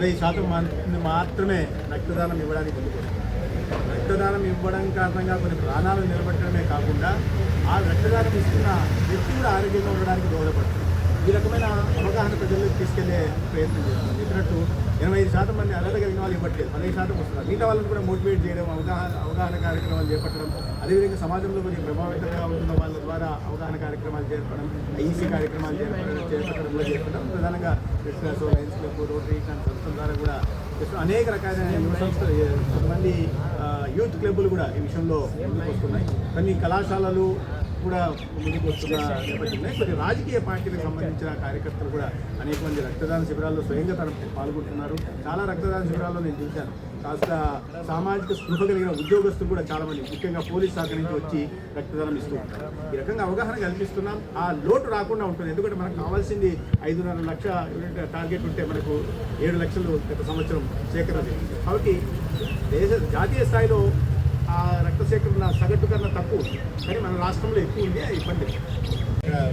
15% మంది మాత్రమే రక్తదానం ఇవ్వడానికి ముందుకు రక్తదానం ఇవ్వడం కారణంగా కొన్ని ప్రాణాలు నిలబెట్టడమే కాకుండా ఆ రక్తదానం ఇస్తున్న వ్యక్తి కూడా ఆరోగ్యంగా ఉండడానికి దోహదపడుతుంది. ఈ రకమైన అవగాహన ప్రజల్లోకి తీసుకెళ్లే ప్రయత్నం చేస్తున్నాం. చెప్పినట్టు 85% మంది అర్హత కలిగిన వాళ్ళు ఇవ్వట్లేదు, 15% వస్తున్నారు. మిగతా వాళ్ళని కూడా మోటివేట్ చేయడం, అవగాహన కార్యక్రమాలు చేపట్టడం, అదేవిధంగా సమాజంలో కొంచెం ప్రభావితంగా ఉంటున్న వాళ్ళ ద్వారా అవగాహన కార్యక్రమాలు చేపట్టడం, ఐఈసీ కార్యక్రమాలు చేపట్టడం ప్రధానంగా రెడ్ లయన్స్ క్లబ్, రోటరీ సంస్థల ద్వారా కూడా అనేక రకాలైన యువ సంస్థలు, కొంతమంది యూత్ క్లబ్లు కూడా ఈ విషయంలో ముందుకు వస్తున్నాయి. కొన్ని కళాశాలలు కూడా ముందుకు వస్తున్న నేపథ్యంలో కొన్ని రాజకీయ పార్టీలకు సంబంధించిన కార్యకర్తలు కూడా అనేక మంది రక్తదాన శిబిరాల్లో స్వయంగా పాల్గొంటున్నారు. చాలా రక్తదాన శిబిరాల్లో నేను చూశాను. కాస్త సామాజిక స్పృహ కలిగిన ఉద్యోగస్తులు కూడా చాలామంది, ముఖ్యంగా పోలీస్ శాఖ నుంచి వచ్చి రక్తదానం ఇస్తూ ఉంటారు. ఈ రకంగా అవగాహన కల్పిస్తున్నాం. ఆ లోటు రాకుండా ఉంటుంది. ఎందుకంటే మనకు కావాల్సింది 5.5 లక్షల టార్గెట్ ఉంటే మనకు 7 లక్షలు గత సంవత్సరం సేకరణ. కాబట్టి జాతీయ స్థాయిలో ఆ రక్త సేకరణ సగటు కన్నా తక్కువ, కానీ మన రాష్ట్రంలో ఎక్కువ ఉంది. ఆ ఇబ్బంది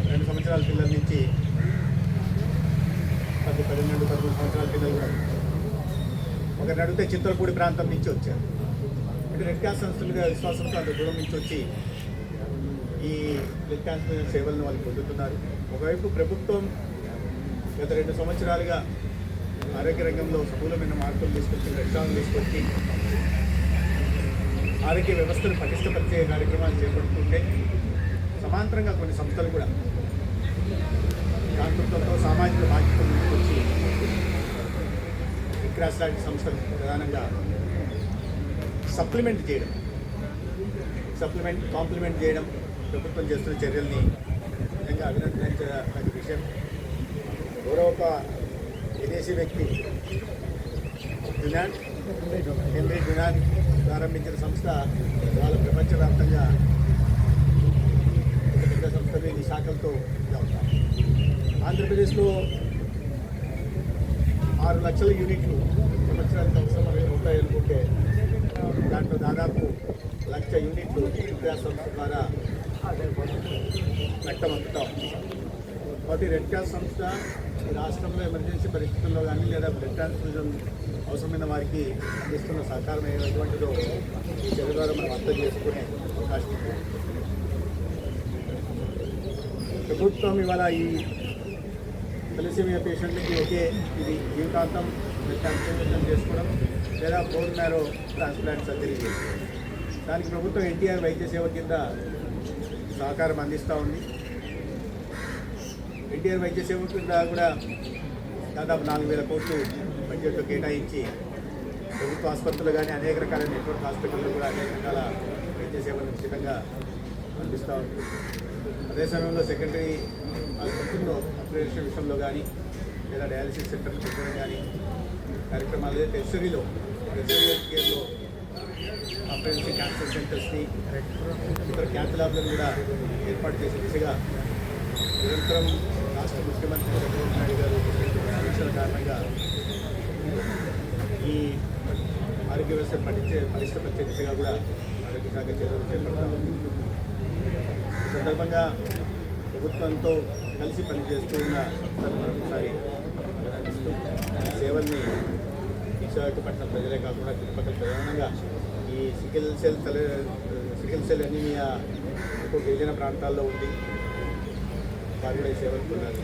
2 సంవత్సరాల పిల్లల నుంచి 12-13 సంవత్సరాల పిల్లలు కూడా ఒకరిని అడిగితే చింతలపూడి ప్రాంతం నుంచి వచ్చారు. అంటే రెడ్ క్రాస్ సంస్థలుగా విశ్వాసంతో అంత దూరం నుంచి వచ్చి ఈ రెడ్ క్రాస్ సేవలను వాళ్ళు పొందుతున్నారు. ఒకవైపు ప్రభుత్వం గత 2 సంవత్సరాలుగా ఆరోగ్య రంగంలో సమూలమైన మార్పులు తీసుకొచ్చి, రక్షణలు తీసుకొచ్చి ఆరోగ్య వ్యవస్థను పటిష్టపరిచే కార్యక్రమాలు చేపడుతుంటే, సమాంతరంగా కొన్ని సంస్థలు కూడా దాతృత్వంతో సామాజిక బాధ్యతలు ముందుకొచ్చి విక్రాస్ లాంటి సంస్థలు ప్రధానంగా కాంప్లిమెంట్ చేయడం ప్రభుత్వం చేస్తున్న చర్యల్ని నిజంగా అభినందించదగ్గ విషయం. గౌరవ విదేశీ వ్యక్తి హెన్రీ డునాన్ ప్రారంభించిన సంస్థ వాళ్ళ ప్రపంచవ్యాప్తంగా పెద్ద సంస్థలు ఈ శాఖలతో ఉంటారు. ఆంధ్రప్రదేశ్లో 6 లక్షల యూనిట్లు సంవత్సరానికి అవసరం ఉంటాయి అనుకుంటే, దాంట్లో దాదాపు 1 లక్ష యూనిట్లు విద్యా సంస్థ ద్వారా రక్తం అందుతాం. కాబట్టి రెడ్ క్రాస్ సంస్థ ఈ రాష్ట్రంలో ఎమర్జెన్సీ పరిస్థితుల్లో కానీ లేదా బ్లడ్ ట్రాన్స్ఫ్యూజన్ అవసరమైన వారికి అందిస్తున్న సహకారం ఎటువంటిదో ఈ చర్య ద్వారా మనం అర్థం చేసుకునే అవకాశం ఉంది. ప్రభుత్వం ఇవాళ ఈ తలసేమియా పేషెంట్లకి ఇది జీవితాంతం బ్లడ్ ట్రాన్స్ఫ్యూజన్ చేసుకోవడం లేదా బోన్ మ్యారో ట్రాన్స్ప్లాంట్ సర్జరీ చేసుకోవడం, దానికి ప్రభుత్వం ఎన్టీఆర్ వైద్య సేవ కింద సహకారం అందిస్తూ ఉంది. ఎన్టీఆర్ వైద్య సేవ కింద కూడా దాదాపు 4,000 కోట్లు బడ్జెట్లో కేటాయించి ప్రభుత్వ ఆసుపత్రులు కానీ అనేక రకాల నెట్వర్క్ హాస్పిటల్లో కూడా అనేక రకాల వైద్య సేవలు ఉచితంగా అందిస్తూ ఉంది. అదే సమయంలో సెకండరీ ఆసుపత్రుల్లో ఆపరేషన్ విషయంలో కానీ లేదా డయాలసిస్ సెంటర్లు పెట్టడం కానీ కార్యక్రమాలు, టెర్షరీలో కేర్లో కాంప్రహెన్సివ్ క్యాన్సర్ సెంటర్స్ని, ఇతర క్యాన్సర్ ల్యాబ్లను కూడా ఏర్పాటు చేసే దిశగా నిరంతరం రాష్ట్ర ముఖ్యమంత్రి చంద్రబాబు నాయుడు గారు ఆలోచన కారణంగా ఈ ఆరోగ్య వ్యవస్థ పరిష్టపరిచే దిశగా కూడా ఆరోగ్య శాఖ చర్యలు చేపడతాము. ఈ సందర్భంగా ప్రభుత్వంతో కలిసి పనిచేస్తూ ఉన్న మరొకసారి అభినందిస్తూ సేవల్ని విశాఖపట్నం ప్రజలే కాకుండా చుట్టుపక్కల ప్రధానంగా ఈ సికిల్ సెల్ అనీమియా ఎక్కువ గిరిజన ప్రాంతాల్లో ఉంది, వారు కూడా ఈ సేవలు పొందారు.